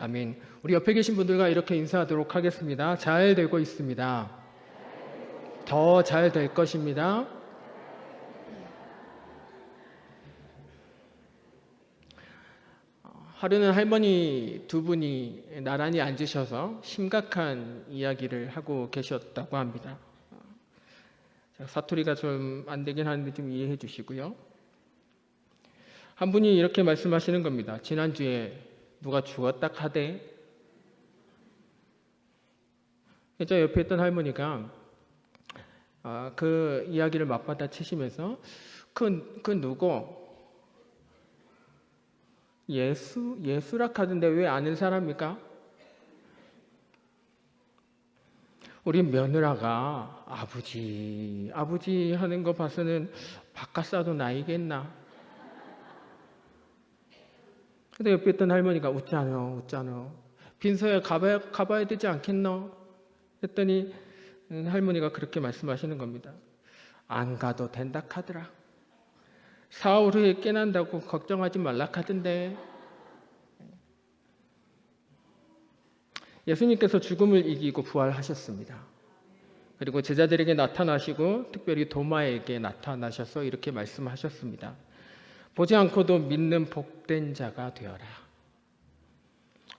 아멘. 우리 옆에 계신 분들과 이렇게 인사하도록 하겠습니다. 잘 되고 있습니다. 더 잘 될 것입니다. 하루는 할머니 두 분이 나란히 앉으셔서 심각한 이야기를 하고 계셨다고 합니다. 사투리가 좀 안 되긴 하는데 좀 이해해 주시고요. 한 분이 이렇게 말씀하시는 겁니다. 지난주에 누가 죽었다 카대. 저 옆에 있던 할머니가 그 이야기를 맞받아 치시면서 그 누구 예수라 카던데 왜 아는 사람입니까? 우리 며느라가 아버지 하는 거 봐서는 바깥 싸도 나이겠나? 근데 옆에 있던 할머니가 웃잖아. 빈소에 가봐야 되지 않겠노? 했더니 할머니가 그렇게 말씀하시는 겁니다. 안 가도 된다 카더라. 사흘 후에 깨난다고 걱정하지 말라 카던데. 예수님께서 죽음을 이기고 부활하셨습니다. 그리고 제자들에게 나타나시고 특별히 도마에게 나타나셔서 이렇게 말씀하셨습니다. 보지 않고도 믿는 복된 자가 되어라.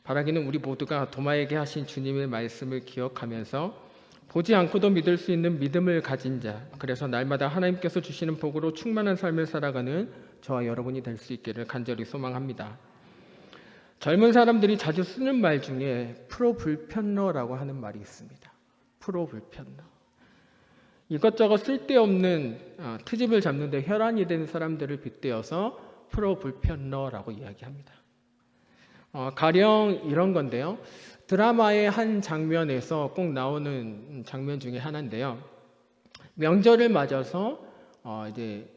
바라기는 우리 모두가 도마에게 하신 주님의 말씀을 기억하면서 보지 않고도 믿을 수 있는 믿음을 가진 자, 그래서 날마다 하나님께서 주시는 복으로 충만한 삶을 살아가는 저와 여러분이 될 수 있기를 간절히 소망합니다. 젊은 사람들이 자주 쓰는 말 중에 프로불편러라고 하는 말이 있습니다. 프로불편러. 이것저것 쓸데없는 트집을 잡는데 혈안이 된 사람들을 빗대어서 프로불편러라고 이야기합니다. 가령 이런 건데요. 드라마의 한 장면에서 꼭 나오는 장면 중에 하나인데요. 명절을 맞아서 이제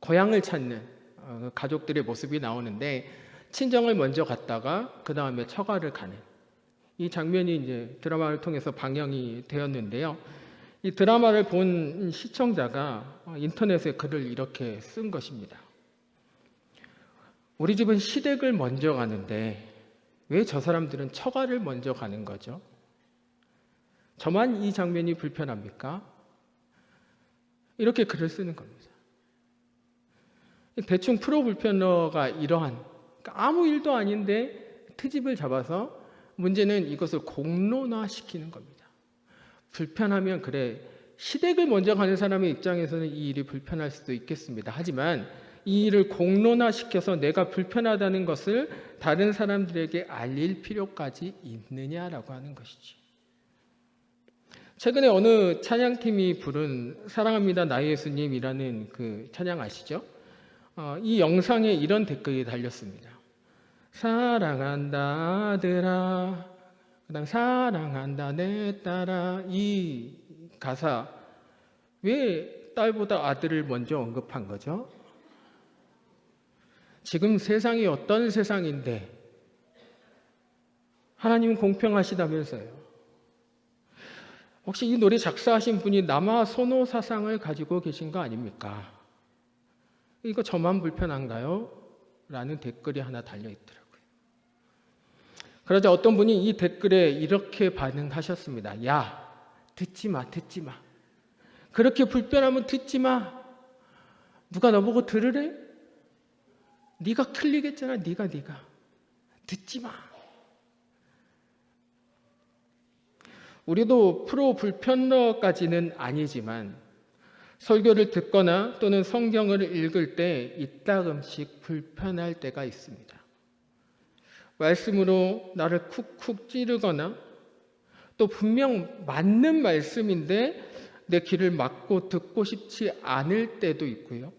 고향을 찾는 가족들의 모습이 나오는데 친정을 먼저 갔다가 그 다음에 처가를 가는 이 장면이 이제 드라마를 통해서 방영이 되었는데요. 이 드라마를 본 시청자가 인터넷에 글을 이렇게 쓴 것입니다. 우리 집은 시댁을 먼저 가는데 왜 저 사람들은 처가를 먼저 가는 거죠? 저만 이 장면이 불편합니까? 이렇게 글을 쓰는 겁니다. 대충 프로불편러가 이러한 아무 일도 아닌데 트집을 잡아서 문제는 이것을 공론화시키는 겁니다. 불편하면 그래, 시댁을 먼저 가는 사람의 입장에서는 이 일이 불편할 수도 있겠습니다. 하지만 이 일을 공론화시켜서 내가 불편하다는 것을 다른 사람들에게 알릴 필요까지 있느냐라고 하는 것이지. 최근에 어느 찬양팀이 부른 사랑합니다 나의 예수님이라는 그 찬양 아시죠? 이 영상에 이런 댓글이 달렸습니다. 사랑한다 아들아, 그다음 사랑한다 내 딸아. 이 가사 왜 딸보다 아들을 먼저 언급한 거죠? 지금 세상이 어떤 세상인데 하나님은 공평하시다면서요. 혹시 이 노래 작사하신 분이 남아 선호 사상을 가지고 계신 거 아닙니까? 이거 저만 불편한가요? 라는 댓글이 하나 달려있더라고요. 그러자 어떤 분이 이 댓글에 이렇게 반응하셨습니다. 야, 듣지 마. 그렇게 불편하면 듣지 마. 누가 너보고 들으래? 네가 틀리겠잖아. 네가 듣지 마. 우리도 프로불편러까지는 아니지만 설교를 듣거나 또는 성경을 읽을 때 이따금씩 불편할 때가 있습니다. 말씀으로 나를 쿡쿡 찌르거나 또 분명 맞는 말씀인데 내 귀를 막고 듣고 싶지 않을 때도 있고요.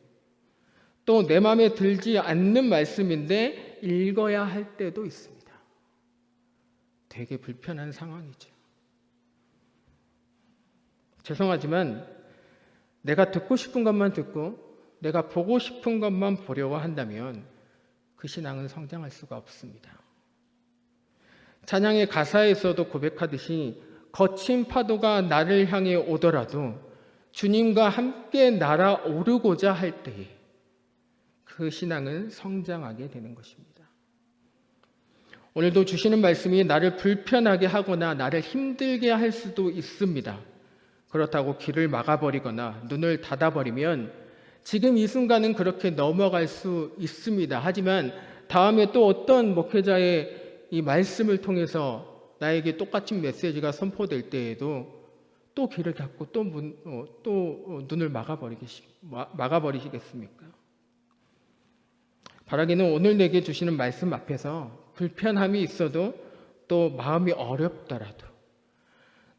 또 내 마음에 들지 않는 말씀인데 읽어야 할 때도 있습니다. 되게 불편한 상황이죠. 죄송하지만 내가 듣고 싶은 것만 듣고 내가 보고 싶은 것만 보려고 한다면 그 신앙은 성장할 수가 없습니다. 찬양의 가사에서도 고백하듯이 거친 파도가 나를 향해 오더라도 주님과 함께 날아오르고자 할 때에 그 신앙은 성장하게 되는 것입니다. 오늘도 주시는 말씀이 나를 불편하게 하거나 나를 힘들게 할 수도 있습니다. 그렇다고 길을 막아버리거나 눈을 닫아버리면 지금 이 순간은 그렇게 넘어갈 수 있습니다. 하지만 다음에 또 어떤 목회자의 이 말씀을 통해서 나에게 똑같은 메시지가 선포될 때에도 또 길을 닫고 또 눈을 막아버리시겠습니까? 바라기는 오늘 내게 주시는 말씀 앞에서 불편함이 있어도 또 마음이 어렵더라도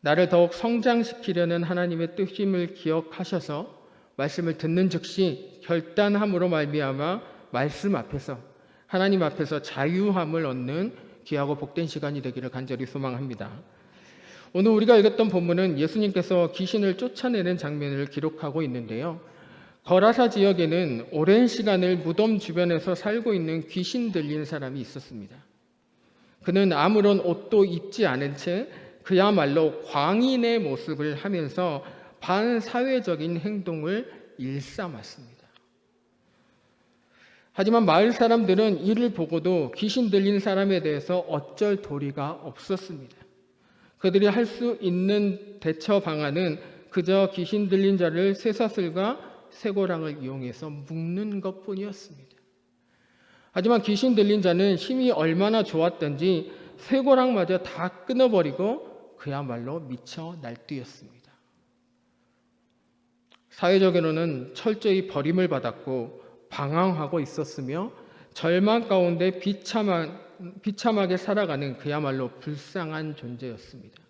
나를 더욱 성장시키려는 하나님의 뜻임을 기억하셔서 말씀을 듣는 즉시 결단함으로 말미암아 말씀 앞에서 하나님 앞에서 자유함을 얻는 귀하고 복된 시간이 되기를 간절히 소망합니다. 오늘 우리가 읽었던 본문은 예수님께서 귀신을 쫓아내는 장면을 기록하고 있는데요. 거라사 지역에는 오랜 시간을 무덤 주변에서 살고 있는 귀신 들린 사람이 있었습니다. 그는 아무런 옷도 입지 않은 채 그야말로 광인의 모습을 하면서 반사회적인 행동을 일삼았습니다. 하지만 마을 사람들은 이를 보고도 귀신 들린 사람에 대해서 어쩔 도리가 없었습니다. 그들이 할 수 있는 대처 방안은 그저 귀신 들린 자를 쇠사슬과 쇠고랑을 이용해서 묶는 것뿐이었습니다. 하지만 귀신 들린 자는 힘이 얼마나 좋았던지 쇠고랑마저 다 끊어버리고 그야말로 미쳐 날뛰었습니다. 사회적으로는 철저히 버림을 받았고 방황하고 있었으며 절망 가운데 비참하게 살아가는 그야말로 불쌍한 존재였습니다.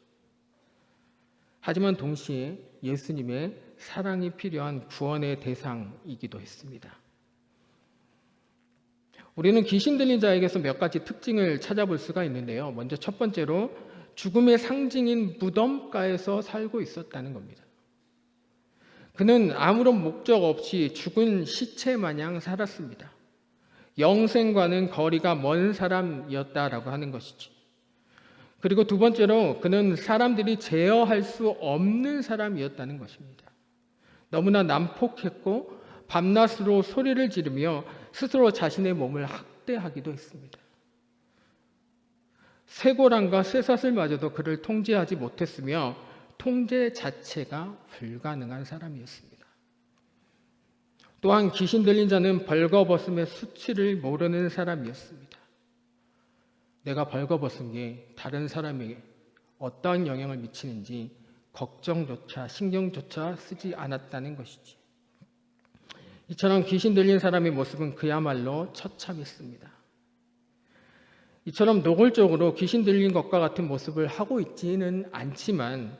하지만 동시에 예수님의 사랑이 필요한 구원의 대상이기도 했습니다. 우리는 귀신 들린 자에게서 몇 가지 특징을 찾아볼 수가 있는데요. 먼저 첫 번째로 죽음의 상징인 무덤가에서 살고 있었다는 겁니다. 그는 아무런 목적 없이 죽은 시체 마냥 살았습니다. 영생과는 거리가 먼 사람이었다라고 하는 것이지. 그리고 두 번째로 그는 사람들이 제어할 수 없는 사람이었다는 것입니다. 너무나 난폭했고 밤낮으로 소리를 지르며 스스로 자신의 몸을 학대하기도 했습니다. 쇠고랑과 쇠사슬마저도 그를 통제하지 못했으며 통제 자체가 불가능한 사람이었습니다. 또한 귀신 들린 자는 벌거벗음의 수치를 모르는 사람이었습니다. 내가 벌거벗은 게 다른 사람에게 어떤 영향을 미치는지 걱정조차 신경조차 쓰지 않았다는 것이지. 이처럼 귀신 들린 사람의 모습은 그야말로 처참했습니다. 이처럼 노골적으로 귀신 들린 것과 같은 모습을 하고 있지는 않지만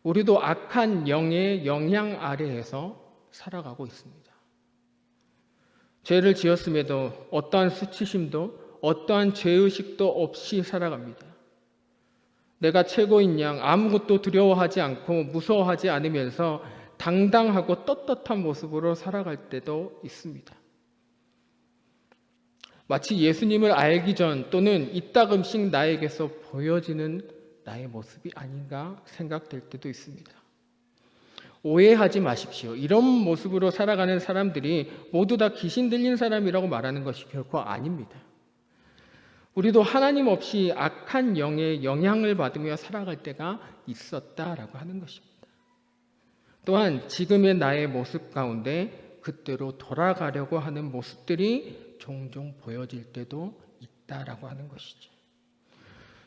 우리도 악한 영의 영향 아래에서 살아가고 있습니다. 죄를 지었음에도 어떠한 수치심도 어떠한 죄의식도 없이 살아갑니다. 내가 최고인 양 아무것도 두려워하지 않고 무서워하지 않으면서 당당하고 떳떳한 모습으로 살아갈 때도 있습니다. 마치 예수님을 알기 전 또는 이따금씩 나에게서 보여지는 나의 모습이 아닌가 생각될 때도 있습니다. 오해하지 마십시오. 이런 모습으로 살아가는 사람들이 모두 다 귀신 들린 사람이라고 말하는 것이 결코 아닙니다. 우리도 하나님 없이 악한 영의 영향을 받으며 살아갈 때가 있었다라고 하는 것입니다. 또한 지금의 나의 모습 가운데 그때로 돌아가려고 하는 모습들이 종종 보여질 때도 있다라고 하는 것이죠.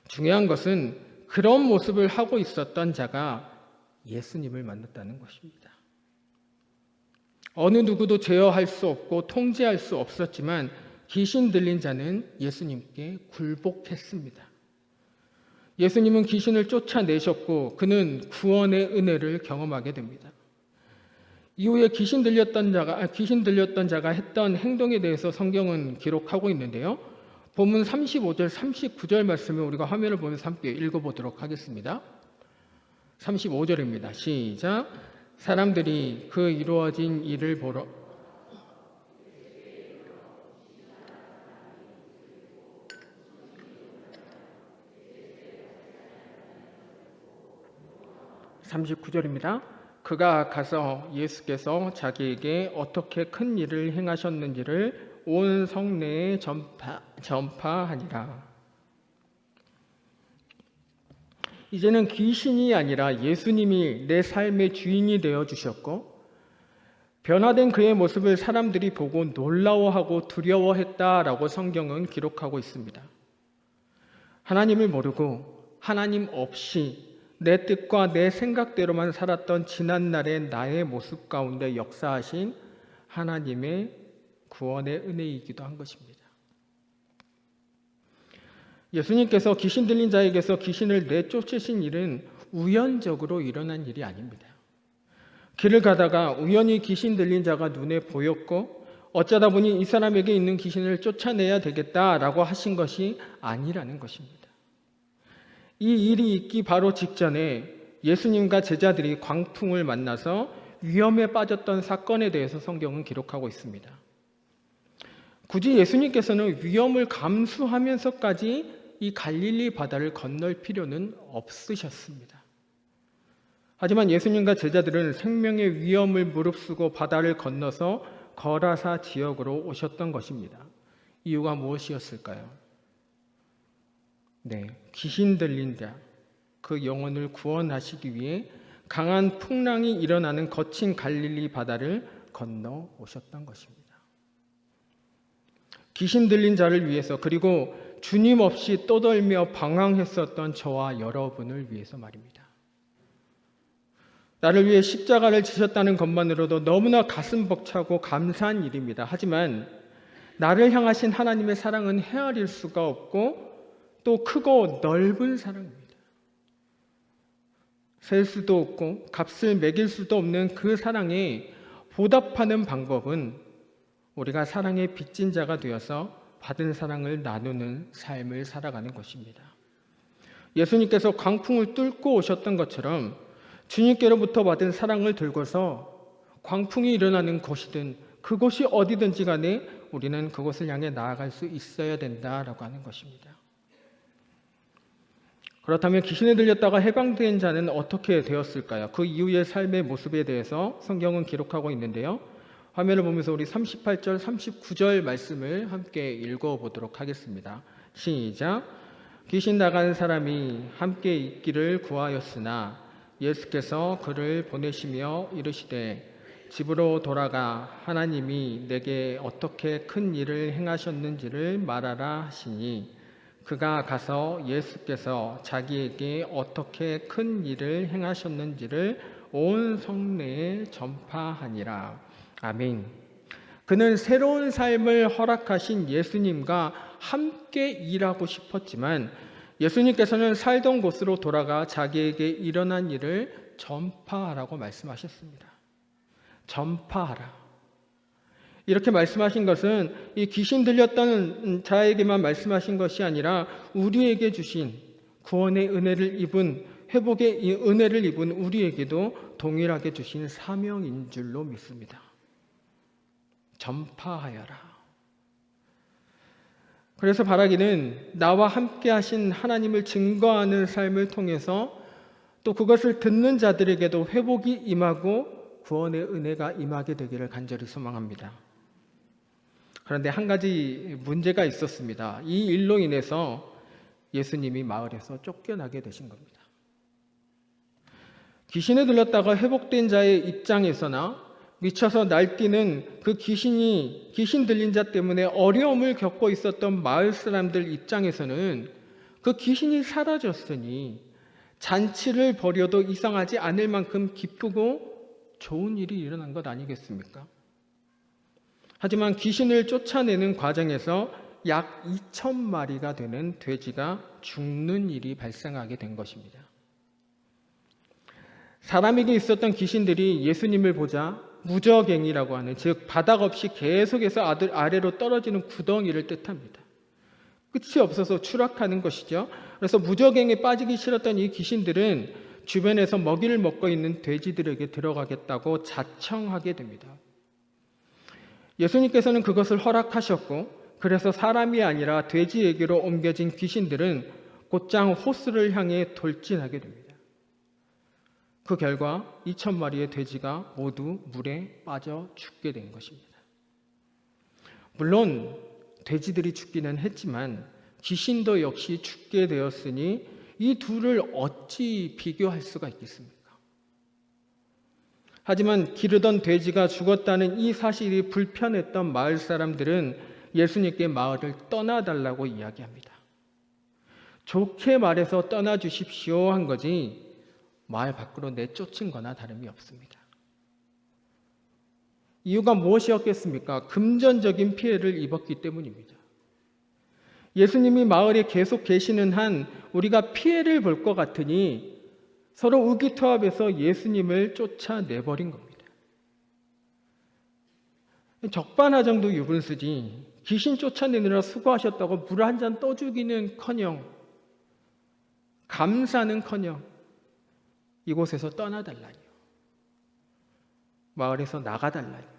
중요한 것은 그런 모습을 하고 있었던 자가 예수님을 만났다는 것입니다. 어느 누구도 제어할 수 없고 통제할 수 없었지만 귀신 들린 자는 예수님께 굴복했습니다. 예수님은 귀신을 쫓아내셨고 그는 구원의 은혜를 경험하게 됩니다. 이후에 귀신 들렸던 자가 했던 행동에 대해서 성경은 기록하고 있는데요. 본문 35절, 39절 말씀을 우리가 화면을 보면서 함께 읽어보도록 하겠습니다. 35절입니다. 시작. 사람들이 그 이루어진 일을 보러 (39절입니다) 그가 가서 예수께서 자기에게 어떻게 큰 일을 행하셨는지를 온 성내에 전파하니라. 이제는 귀신이 아니라 예수님이 내 삶의 주인이 되어 주셨고 변화된 그의 모습을 사람들이 보고 놀라워하고 두려워했다라고 성경은 기록하고 있습니다. 하나님을 모르고 하나님 없이 내 뜻과 내 생각대로만 살았던 지난날의 나의 모습 가운데 역사하신 하나님의 구원의 은혜이기도 한 것입니다. 예수님께서 귀신 들린 자에게서 귀신을 내쫓으신 일은 우연적으로 일어난 일이 아닙니다. 길을 가다가 우연히 귀신 들린 자가 눈에 보였고 어쩌다 보니 이 사람에게 있는 귀신을 쫓아내야 되겠다라고 하신 것이 아니라는 것입니다. 이 일이 있기 바로 직전에 예수님과 제자들이 광풍을 만나서 위험에 빠졌던 사건에 대해서 성경은 기록하고 있습니다. 굳이 예수님께서는 위험을 감수하면서까지 이 갈릴리 바다를 건널 필요는 없으셨습니다. 하지만 예수님과 제자들은 생명의 위험을 무릅쓰고 바다를 건너서 거라사 지역으로 오셨던 것입니다. 이유가 무엇이었을까요? 귀신 들린 자, 그 영혼을 구원하시기 위해 강한 풍랑이 일어나는 거친 갈릴리 바다를 건너 오셨던 것입니다. 귀신 들린 자를 위해서, 그리고 주님 없이 떠돌며 방황했었던 저와 여러분을 위해서 말입니다. 나를 위해 십자가를 지셨다는 것만으로도 너무나 가슴 벅차고 감사한 일입니다. 하지만 나를 향하신 하나님의 사랑은 헤아릴 수가 없고 또 크고 넓은 사랑입니다. 셀 수도 없고 값을 매길 수도 없는 그 사랑에 보답하는 방법은 우리가 사랑의 빚진 자가 되어서 받은 사랑을 나누는 삶을 살아가는 것입니다. 예수님께서 광풍을 뚫고 오셨던 것처럼 주님께로부터 받은 사랑을 들고서 광풍이 일어나는 곳이든 그곳이 어디든지 간에 우리는 그곳을 향해 나아갈 수 있어야 된다라고 하는 것입니다. 그렇다면 귀신에 들렸다가 해방된 자는 어떻게 되었을까요? 그 이후의 삶의 모습에 대해서 성경은 기록하고 있는데요. 화면을 보면서 우리 38절, 39절 말씀을 함께 읽어보도록 하겠습니다. 시작. 귀신 나간 사람이 함께 있기를 구하였으나 예수께서 그를 보내시며 이르시되 집으로 돌아가 하나님이 내게 어떻게 큰 일을 행하셨는지를 말하라 하시니 그가 가서 예수께서 자기에게 어떻게 큰 일을 행하셨는지를 온 성내에 전파하니라. 아멘. 그는 새로운 삶을 허락하신 예수님과 함께 일하고 싶었지만 예수님께서는 살던 곳으로 돌아가 자기에게 일어난 일을 전파하라고 말씀하셨습니다. 전파하라. 이렇게 말씀하신 것은 이 귀신 들렸던 자에게만 말씀하신 것이 아니라 우리에게 주신 구원의 은혜를 입은, 회복의 은혜를 입은 우리에게도 동일하게 주신 사명인 줄로 믿습니다. 전파하여라. 그래서 바라기는 나와 함께 하신 하나님을 증거하는 삶을 통해서 또 그것을 듣는 자들에게도 회복이 임하고 구원의 은혜가 임하게 되기를 간절히 소망합니다. 그런데 한 가지 문제가 있었습니다. 이 일로 인해서 예수님이 마을에서 쫓겨나게 되신 겁니다. 귀신에 들렸다가 회복된 자의 입장에서나 미쳐서 날뛰는 그 귀신 들린 자 때문에 어려움을 겪고 있었던 마을 사람들 입장에서는 그 귀신이 사라졌으니 잔치를 벌여도 이상하지 않을 만큼 기쁘고 좋은 일이 일어난 것 아니겠습니까? 하지만 귀신을 쫓아내는 과정에서 약 2,000마리가 되는 돼지가 죽는 일이 발생하게 된 것입니다. 사람에게 있었던 귀신들이 예수님을 보자 무저갱이라고 하는, 즉 바닥 없이 계속해서 아래로 떨어지는 구덩이를 뜻합니다. 끝이 없어서 추락하는 것이죠. 그래서 무저갱에 빠지기 싫었던 이 귀신들은 주변에서 먹이를 먹고 있는 돼지들에게 들어가겠다고 자청하게 됩니다. 예수님께서는 그것을 허락하셨고, 그래서 사람이 아니라 돼지에게로 옮겨진 귀신들은 곧장 호수를 향해 돌진하게 됩니다. 그 결과 2,000마리의 돼지가 모두 물에 빠져 죽게 된 것입니다. 물론 돼지들이 죽기는 했지만 귀신도 역시 죽게 되었으니 이 둘을 어찌 비교할 수가 있겠습니까? 하지만 기르던 돼지가 죽었다는 이 사실이 불편했던 마을 사람들은 예수님께 마을을 떠나달라고 이야기합니다. 좋게 말해서 떠나주십시오 한 거지 마을 밖으로 내쫓은 거나 다름이 없습니다. 이유가 무엇이었겠습니까? 금전적인 피해를 입었기 때문입니다. 예수님이 마을에 계속 계시는 한 우리가 피해를 볼 것 같으니 서로 의기투합해서 예수님을 쫓아내버린 겁니다. 적반하장도 유분수지 귀신 쫓아내느라 수고하셨다고 물 한 잔 떠주기는커녕 감사는커녕 이곳에서 떠나달라니요. 마을에서 나가달라니요.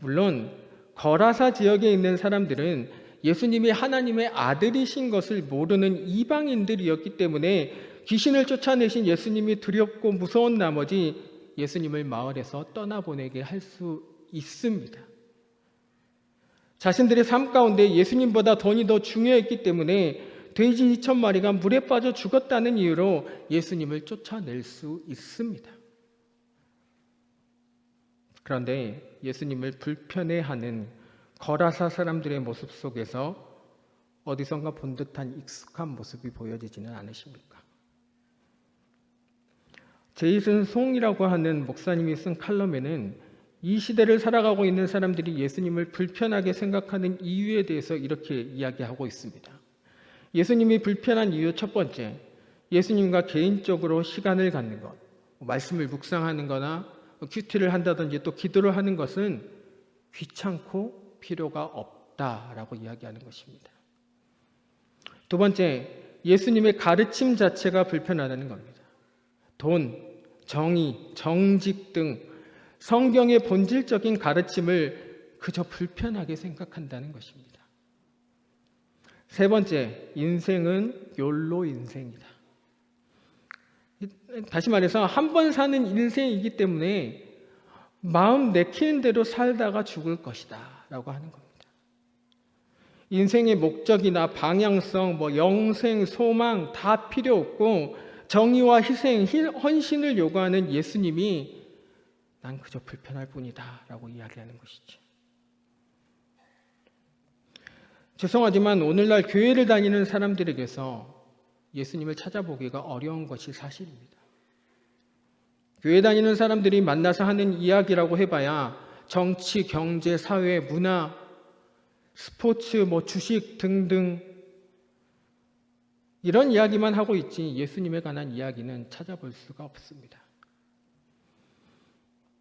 물론 거라사 지역에 있는 사람들은 예수님이 하나님의 아들이신 것을 모르는 이방인들이었기 때문에 귀신을 쫓아내신 예수님이 두렵고 무서운 나머지 예수님을 마을에서 떠나보내게 할 수 있습니다. 자신들의 삶 가운데 예수님보다 돈이 더 중요했기 때문에 돼지 2,000마리가 물에 빠져 죽었다는 이유로 예수님을 쫓아낼 수 있습니다. 그런데 예수님을 불편해하는 거라사 사람들의 모습 속에서 어디선가 본 듯한 익숙한 모습이 보여지지는 않으십니까? 제이슨 송이라고 하는 목사님이 쓴 칼럼에는 이 시대를 살아가고 있는 사람들이 예수님을 불편하게 생각하는 이유에 대해서 이렇게 이야기하고 있습니다. 예수님이 불편한 이유 첫 번째, 예수님과 개인적으로 시간을 갖는 것, 말씀을 묵상하는 거나 큐티를 한다든지 또 기도를 하는 것은 귀찮고 필요가 없다라고 이야기하는 것입니다. 두 번째, 예수님의 가르침 자체가 불편하다는 겁니다. 돈, 정의, 정직 등 성경의 본질적인 가르침을 그저 불편하게 생각한다는 것입니다. 세 번째, 인생은 욜로 인생이다. 다시 말해서 한 번 사는 인생이기 때문에 마음 내키는 대로 살다가 죽을 것이다 라고 하는 겁니다. 인생의 목적이나 방향성, 영생, 소망 다 필요 없고 정의와 희생, 헌신을 요구하는 예수님이 난 그저 불편할 뿐이다 라고 이야기하는 것이죠. 죄송하지만 오늘날 교회를 다니는 사람들에게서 예수님을 찾아보기가 어려운 것이 사실입니다. 교회 다니는 사람들이 만나서 하는 이야기라고 해봐야 정치, 경제, 사회, 문화, 스포츠, 주식 등등 이런 이야기만 하고 있지 예수님에 관한 이야기는 찾아볼 수가 없습니다.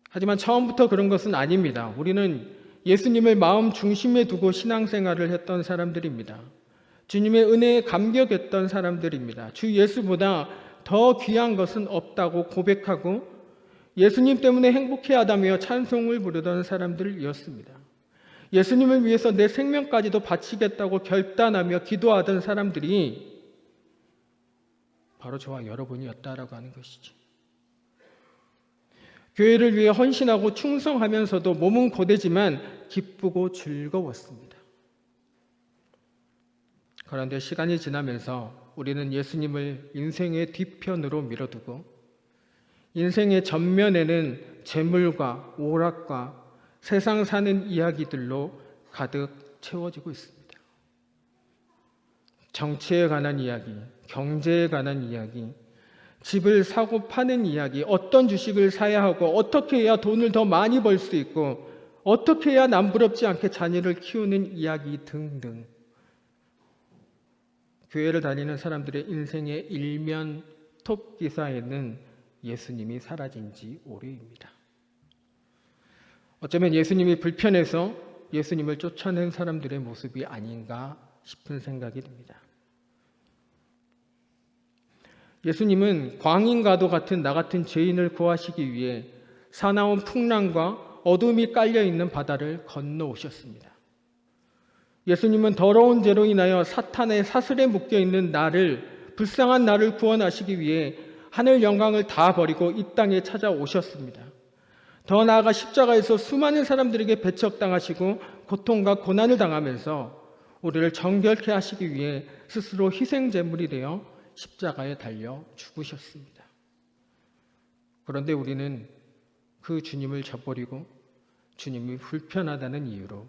하지만 처음부터 그런 것은 아닙니다. 우리는 예수님을 마음 중심에 두고 신앙생활을 했던 사람들입니다. 주님의 은혜에 감격했던 사람들입니다. 주 예수보다 더 귀한 것은 없다고 고백하고 예수님 때문에 행복해하다며 찬송을 부르던 사람들이었습니다. 예수님을 위해서 내 생명까지도 바치겠다고 결단하며 기도하던 사람들이 바로 저와 여러분이었다라고 하는 것이죠. 교회를 위해 헌신하고 충성하면서도 몸은 고되지만 기쁘고 즐거웠습니다. 그런데 시간이 지나면서 우리는 예수님을 인생의 뒤편으로 밀어두고 인생의 전면에는 재물과 오락과 세상 사는 이야기들로 가득 채워지고 있습니다. 정치에 관한 이야기, 경제에 관한 이야기, 집을 사고 파는 이야기, 어떤 주식을 사야 하고 어떻게 해야 돈을 더 많이 벌 수 있고 어떻게 해야 남부럽지 않게 자녀를 키우는 이야기 등등. 교회를 다니는 사람들의 인생의 일면 톱 기사에는 예수님이 사라진 지 오래입니다. 어쩌면 예수님이 불편해서 예수님을 쫓아낸 사람들의 모습이 아닌가 싶은 생각이 듭니다. 예수님은 광인과도 같은 나 같은 죄인을 구하시기 위해 사나운 풍랑과 어둠이 깔려있는 바다를 건너오셨습니다. 예수님은 더러운 죄로 인하여 사탄의 사슬에 묶여있는 나를, 불쌍한 나를 구원하시기 위해 하늘 영광을 다 버리고 이 땅에 찾아오셨습니다. 더 나아가 십자가에서 수많은 사람들에게 배척당하시고 고통과 고난을 당하면서 우리를 정결케 하시기 위해 스스로 희생제물이 되어 십자가에 달려 죽으셨습니다. 그런데 우리는 그 주님을 저버리고 주님이 불편하다는 이유로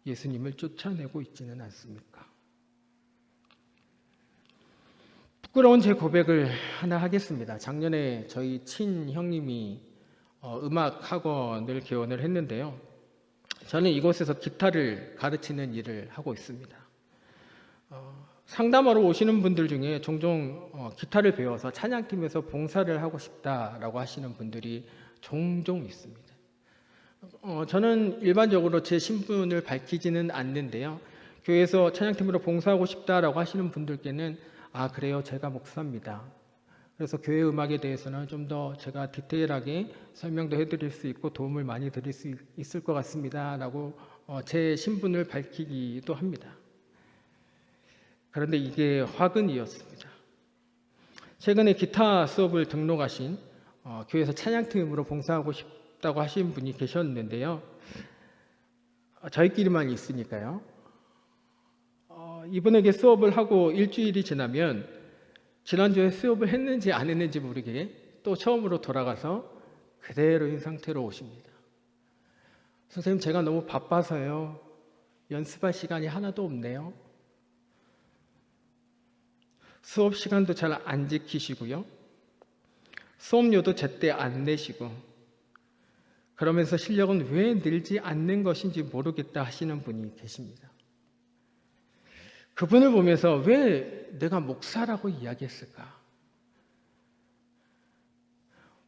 예수님을 쫓아내고 있지는 않습니까? 부끄러운 제 고백을 하나 하겠습니다. 작년에 저희 친형님이 음악 학원을 개원을 했는데요. 저는 이곳에서 기타를 가르치는 일을 하고 있습니다. 상담하러 오시는 분들 중에 종종 기타를 배워서 찬양팀에서 봉사를 하고 싶다라고 하시는 분들이 종종 있습니다. 저는 일반적으로 제 신분을 밝히지는 않는데요. 교회에서 찬양팀으로 봉사하고 싶다라고 하시는 분들께는 그래요, 제가 목사입니다. 그래서 교회 음악에 대해서는 좀 더 제가 디테일하게 설명도 해드릴 수 있고 도움을 많이 드릴 수 있을 것 같습니다 라고 제 신분을 밝히기도 합니다. 그런데 이게 화근이었습니다. 최근에 기타 수업을 등록하신 교회에서 찬양팀으로 봉사하고 싶다고 하신 분이 계셨는데요. 저희끼리만 있으니까요. 이분에게 수업을 하고 일주일이 지나면 지난주에 수업을 했는지 안 했는지 모르게 또 처음으로 돌아가서 그대로인 상태로 오십니다. 선생님, 제가 너무 바빠서요. 연습할 시간이 하나도 없네요. 수업 시간도 잘 안 지키시고요. 수업료도 제때 안 내시고, 그러면서 실력은 왜 늘지 않는 것인지 모르겠다 하시는 분이 계십니다. 그분을 보면서 왜 내가 목사라고 이야기했을까?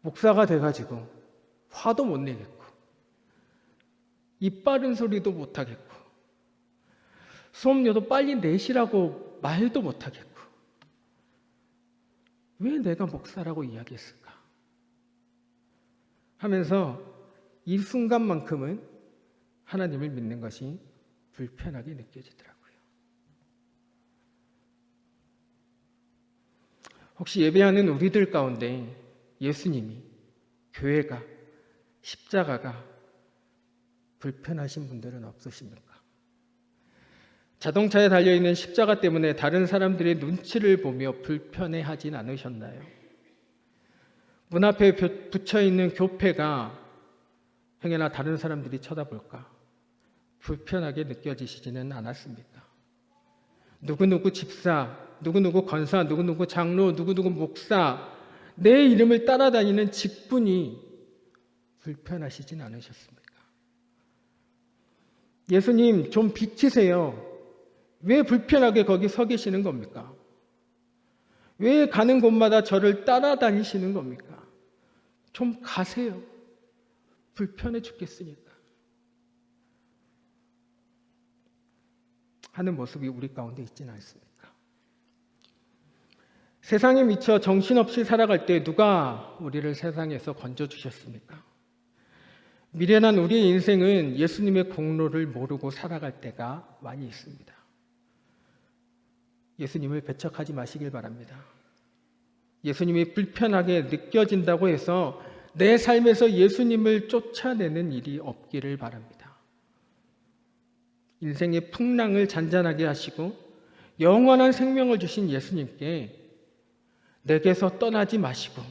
목사가 돼가지고 화도 못 내겠고, 입 바른 소리도 못 하겠고, 수업료도 빨리 내시라고 말도 못 하겠고, 왜 내가 목사라고 이야기했을까? 하면서 이 순간만큼은 하나님을 믿는 것이 불편하게 느껴지더라고요. 혹시 예배하는 우리들 가운데 예수님이, 교회가, 십자가가 불편하신 분들은 없으십니까? 자동차에 달려있는 십자가 때문에 다른 사람들의 눈치를 보며 불편해하진 않으셨나요? 문 앞에 붙여있는 교패가 행여나 다른 사람들이 쳐다볼까 불편하게 느껴지시지는 않았습니까? 누구누구 집사, 누구누구 권사, 누구누구 장로, 누구누구 목사, 내 이름을 따라다니는 직분이 불편하시진 않으셨습니까? 예수님, 좀 비키세요. 왜 불편하게 거기 서 계시는 겁니까? 왜 가는 곳마다 저를 따라다니시는 겁니까? 좀 가세요. 불편해 죽겠으니까. 하는 모습이 우리 가운데 있지는 않습니까? 세상에 미쳐 정신없이 살아갈 때 누가 우리를 세상에서 건져주셨습니까? 미련한 우리의 인생은 예수님의 공로를 모르고 살아갈 때가 많이 있습니다. 예수님을 배척하지 마시길 바랍니다. 예수님이 불편하게 느껴진다고 해서 내 삶에서 예수님을 쫓아내는 일이 없기를 바랍니다. 인생의 풍랑을 잔잔하게 하시고 영원한 생명을 주신 예수님께 내게서 떠나지 마시고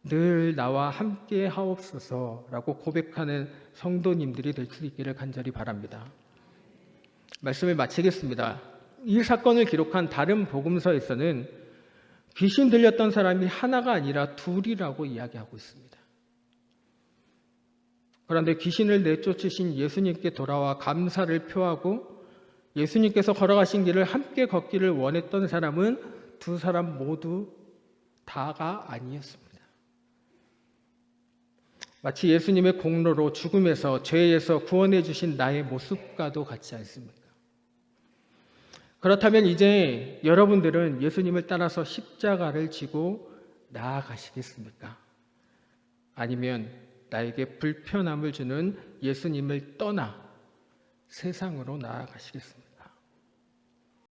늘 나와 함께 하옵소서라고 고백하는 성도님들이 될 수 있기를 간절히 바랍니다. 말씀을 마치겠습니다. 이 사건을 기록한 다른 복음서에서는 귀신 들렸던 사람이 하나가 아니라 둘이라고 이야기하고 있습니다. 그런데 귀신을 내쫓으신 예수님께 돌아와 감사를 표하고 예수님께서 걸어가신 길을 함께 걷기를 원했던 사람은 두 사람 모두 다가 아니었습니다. 마치 예수님의 공로로 죽음에서 죄에서 구원해 주신 나의 모습과도 같지 않습니까? 그렇다면 이제 여러분들은 예수님을 따라서 십자가를 지고 나아가시겠습니까? 아니면 나에게 불편함을 주는 예수님을 떠나 세상으로 나아가시겠습니까?